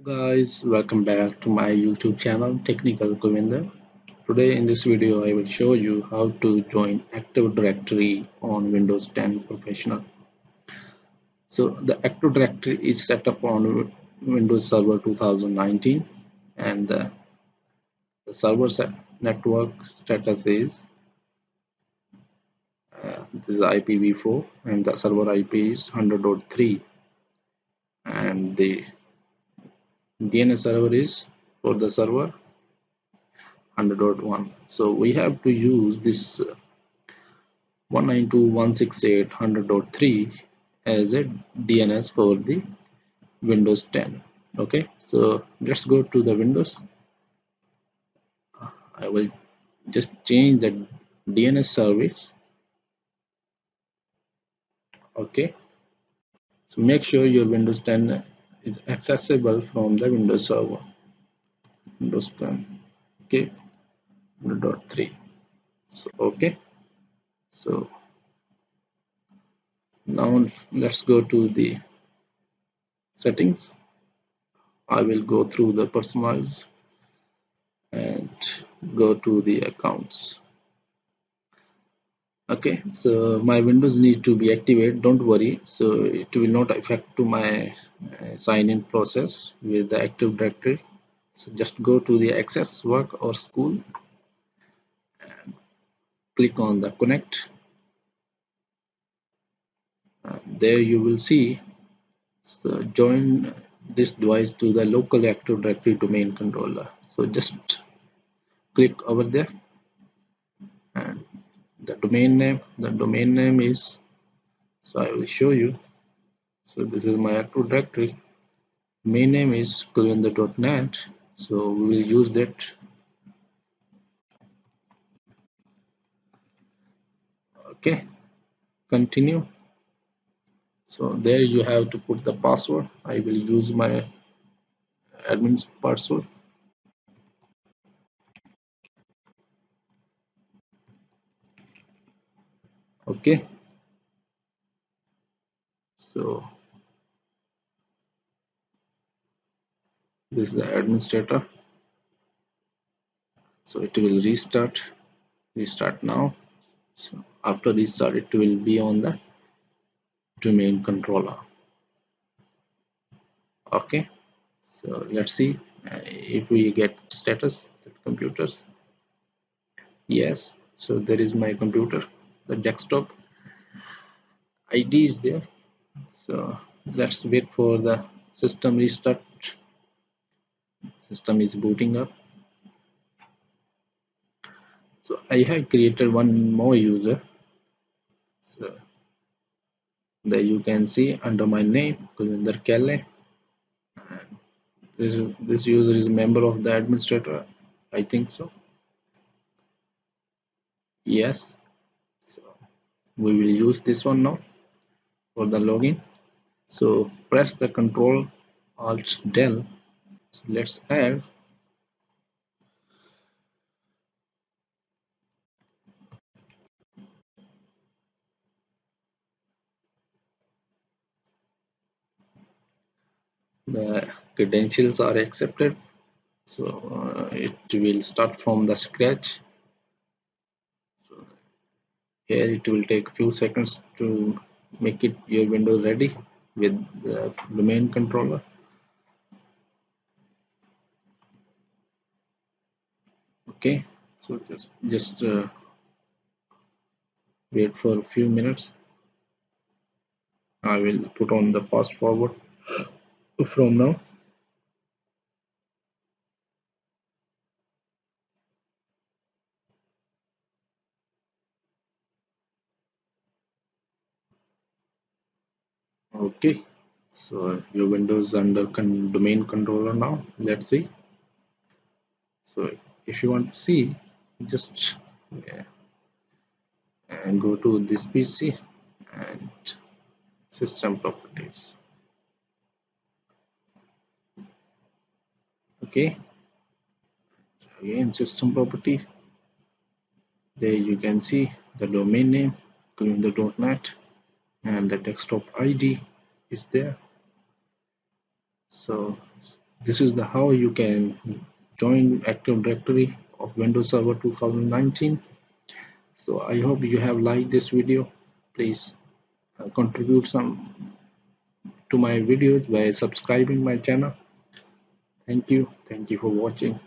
Guys, welcome back to my YouTube channel Technical Govinder. Today in this video I will show you how to join Active Directory on Windows 10 Professional. So the Active Directory is set up on Windows Server 2019 and the server network status is this is IPv4 and the server IP is 100.3 and the DNS server is for the server 100.1. So we have to use this 192.168.100.3 as a DNS for the Windows 10. Okay, so let's go to the Windows. I will just change the DNS service. Okay, so make sure your Windows 10 is accessible from the Windows server. Windows 10. Okay, 100.3. So okay, so now let's go to the settings. I will go through the personalize and go to the accounts. Okay, so my windows need to be activated, don't worry, so it will not affect to my sign in process with the Active Directory. So just go to the access work or school and click on the connect. There you will see, so join this device to the local Active Directory domain controller. So just click over there and the domain name is, so I will show you. So this is my Active Directory. Main name is Kulvinder.net, so we will use that. Okay, continue. So there you have to put the password. I will use my admin's password. Okay, so this is the administrator. So it will restart now. So after restart, it will be on the domain controller. Okay, so let's see if we get status computers. Yes, so there is my computer, the desktop ID is there. So let's wait for the system restart. System is booting up. So I have created one more user. So there you can see under my name Kulvinder Kelle. This user is a member of the administrator. I think so. Yes. So we will use this one now for the login. So press the Control Alt Del. So let's add the credentials are accepted. So it will start from the scratch. So here it will take a few seconds to make it your window ready with the domain controller. Okay, so just wait for a few minutes. I will put on the fast forward from now. Okay, so your windows under domain controller now. Let's see. So if you want to see, just yeah, and go to this PC and system properties. Okay, again system properties. There you can see the domain name Kulvinder.net and the desktop ID is there. So This is the how you can join Active Directory of Windows Server 2019. So I hope you have liked this video. Please contribute some to my videos by subscribing my channel. Thank you for watching.